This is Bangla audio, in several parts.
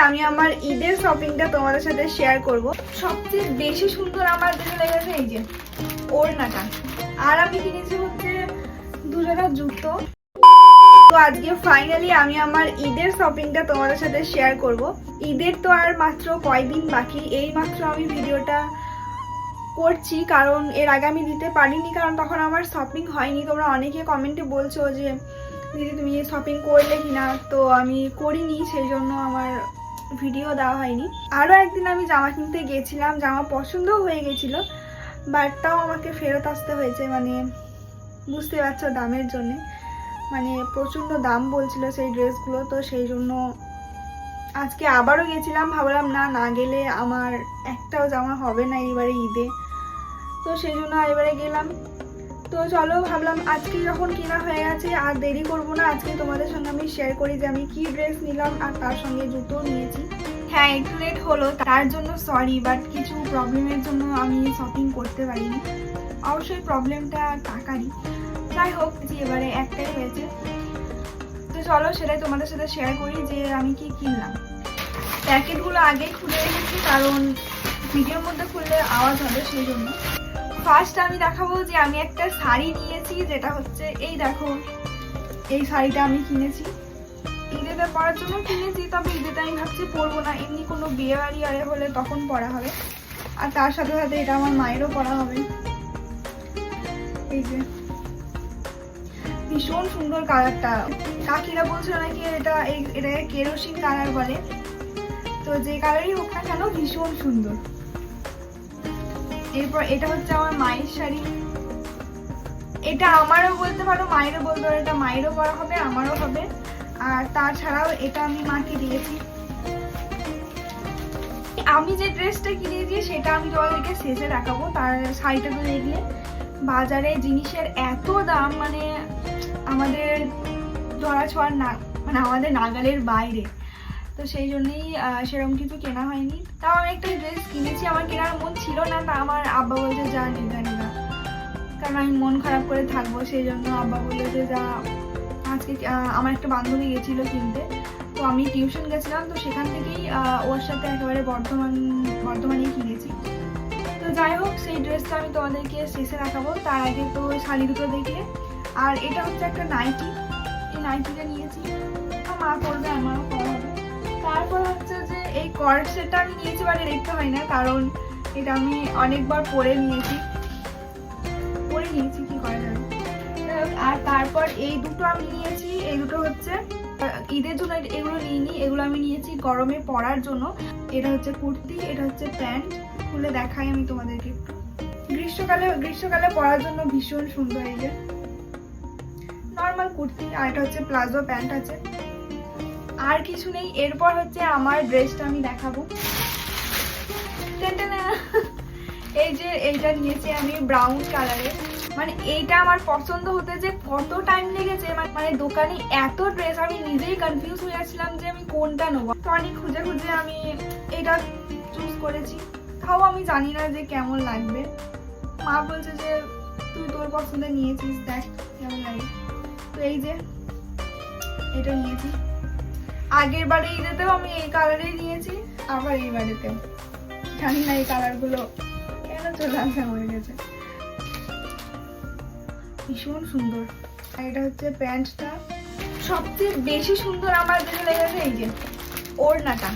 আমি আমার ঈদের শপিংটা তোমাদের সাথে শেয়ার করব। সবচেয়ে বেশি সুন্দর আমার যেটা লেগেছে এই যে ওড়নাটা, আর আমি কিনেছি হচ্ছে দুজোড়া জুতো। তো আজকে ফাইনালি আমি আমার ঈদের শপিংটা তোমাদের সাথে শেয়ার করব। ঈদের তো আর মাত্র কয়দিন বাকি, এই মাত্র আমি ভিডিওটা করছি, কারণ এর আগে আমি দিতে পারিনি, কারণ তখন আমার শপিং হয়নি। তোমরা অনেকে কমেন্টে বলছো যে দিদি তুমি শপিং করলে কিনা, তো আমি করিনি, সেই জন্য আমার ভিডিও দেওয়া হয়নি। আরও একদিন আমি জামা কিনতে গেছিলাম, জামা পছন্দও হয়ে গেছিলো, বাট তাও আমাকে ফেরত আসতে হয়েছে। মানে বুঝতে পারছো দামের জন্যে, মানে প্রচণ্ড দাম বলছিল সেই ড্রেসগুলো। তো সেই জন্য আজকে আবারও গেছিলাম, ভাবলাম না গেলে আমার একটাও জামা হবে না এবারে ঈদে, তো সেই জন্য এবারে গেলাম। তো চলো ভাবলাম আজকে যখন কেনা হয়ে গেছে আর দেরি করব না, আজকে তোমাদের সঙ্গে আমি শেয়ার করি যে আমি কি ড্রেস নিলাম, আর তার সঙ্গে জুতো নিয়েছি। হ্যাঁ, একটু লেট হলো, তার জন্য সরি, বাট কিছু প্রবলেমের জন্য আমি শপিং করতে পারিনি। অবশ্যই প্রবলেমটা টাকারই, যাই হোক এবারে একটাই হয়েছে। তো চলো সেটাই তোমাদের সাথে শেয়ার করি যে আমি কি কিনলাম। প্যাকেটগুলো আগেই খুলে রেখেছি, কারণ ভিডিওর মধ্যে খুললে আওয়াজ হবে, সেই জন্য। ফার্স্ট আমি দেখাবো যে আমি একটা শাড়ি নিয়েছি, যেটা হচ্ছে এই দেখো, এই শাড়িটা আমি কিনেছি ঈদেতে পরার জন্য কিনেছি। তবে ঈদেতে আমি ভাবছি পরবো না, এমনি কোনো বিয়ে বাড়ি আরে হলে তখন পরা হবে। আর তার সাথে সাথে এটা আমার মায়েরও পরা হবে। এই যে ভীষণ সুন্দর কালারটা, কাকিরা বলছিল নাকি এটাকে কেরোসিন কালার বলে, তো যে কালারই হোক না কেন ভীষণ সুন্দর। এরপর এটা হচ্ছে আমার মায়ের শাড়ি, এটা আমারও বলতে পারো মায়েরও বলতে পারো, এটা মায়েরও পরা হবে আমারও হবে। আর তাছাড়াও এটা আমি মাকে দিয়েছি। আমি যে ড্রেসটা কিনেছি সেটা আমি তোমাদেরকে শেষে দেখাবো। তার শাড়িটা তো দেখলে বাজারে জিনিসের এত দাম, মানে আমাদের ধরা ছোঁয়ার না, মানে আমাদের নাগালের বাইরে, তো সেই জন্যই সেরকম কিছু কেনা হয়নি। তাও আমি একটা ড্রেস কিনেছি, আমার কেনার মন ছিল না, তা আমার আব্বা বলছে যা নিগা, কারণ আমি মন খারাপ করে থাকবো, সেই জন্য আব্বা বললো যে যা। আজকে আমার একটা বান্ধবী গেছিল কিনতে, তো আমি টিউশন গেছিলাম, তো সেখান থেকেই ওর সাথে একেবারে বর্ধমানেই কিনেছি। তো যাই হোক সেই ড্রেসটা আমি তোমাদেরকে শেষে দেখাবো, তার আগে তো শাড়ি দুটো দেখলে। আর এটা হচ্ছে একটা নাইটি, এই নাইটিটা নিয়েছি, মা পরবে আমারও পরা হবে। তারপর হচ্ছে যে এই কর্ড সেটটা আমি নিয়েছি, বাট দেখতে হয় না, কারণ এটা আমি অনেকবার পরে নিয়েছি কি করা যাবে। আর তারপর এই দুটো আমি নিয়েছি, এই দুটো হচ্ছে ঈদের জন্য, এগুলো নিইনি, এগুলো আমি নিয়েছি গরমে পরার জন্য। এটা হচ্ছে কুর্তি, এটা হচ্ছে প্যান্ট, খুলে দেখাই আমি তোমাদেরকে। গ্রীষ্মকালে পরার জন্য ভীষণ সুন্দর। এই যে নর্মাল কুর্তি, আর এটা হচ্ছে প্লাজো প্যান্ট আছে, আর কিছু নেই। এরপর হচ্ছে আমার ড্রেসটা আমি দেখাবো। এই যে এইটা নিয়েছি আমি ব্রাউন কালারের, মানে এইটা আমার পছন্দ হতে যে কত টাইম লেগেছে, মানে দোকানে এত ড্রেস, আমি নিজেই কনফিউজ হয়ে যাচ্ছিলাম যে আমি কোনটা নেবো। তো অনেক খুঁজে আমি এটা চুজ করেছি, তাও আমি জানি না যে কেমন লাগবে। মা বলছে যে তুই তোর পছন্দে নিয়েছিস, দেখ কেমন লাগে। তো এই যে এটা নিয়েছি, আগের বারে ঈদেতেও আমি এই কালারেই নিয়েছি, আবার এই বারেতেও জানি না এই কালারগুলো কেন চলে আসে আমার কাছে, ভীষণ সুন্দর। আর এটা হচ্ছে প্যান্টটা, সবচেয়ে বেশি সুন্দর আমার যেটা লেগেছে এই যে ওড়নাটা,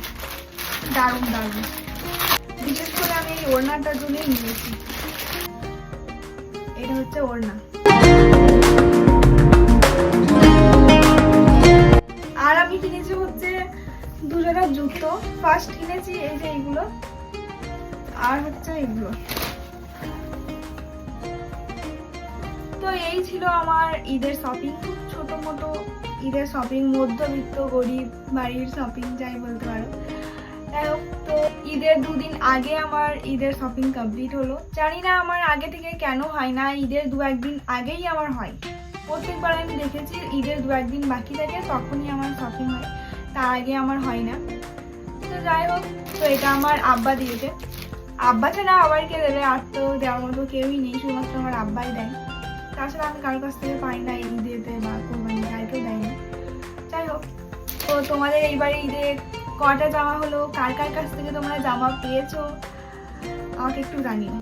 দারুণ দারুণ। বিশেষ করে আমি এই ওড়নাটার জন্যই নিয়েছি। এটা হচ্ছে ওড়না। আর আমি কিনেছি হচ্ছে দুজোড়া জুতো। ফার্স্ট কিনেছি এই যে এইগুলো, আর হচ্ছে এইগুলো। তো এই ছিল আমার ঈদের শপিং, খুব ছোট মোটো ঈদের শপিং, মধ্যবিত্ত গরিব বাড়ির শপিং যাই বলতে পারো। যাই হোক, তো ঈদের দুদিন আগে আমার ঈদের শপিং কমপ্লিট হলো। জানি না আমার আগে থেকে কেন হয় না, ঈদের দু একদিন আগেই আমার হয়। প্রত্যেকবার আমি দেখেছি ঈদের দু একদিন বাকি থাকে তখনই আমার শপিং হয়, তার আগে আমার হয় না। তো যাই হোক, তো এটা আমার আব্বা দিয়েছে, আব্বা ছাড়া আবার কে দেবে, আর তো দেওয়ার মতো কেউই নেই, শুধুমাত্র আমার আব্বাই দেয়। তাছাড়া আমি কারোর কাছ থেকে পাই না, ঈদেতে বা কোরবানি গাড়িতেও দেয় না। যাই হোক, তো তোমাদের এইবারে ঈদে কটা জামা হলো, কার কার কাছ থেকে তোমরা জামা পেয়েছো আমাকে একটু জানিও।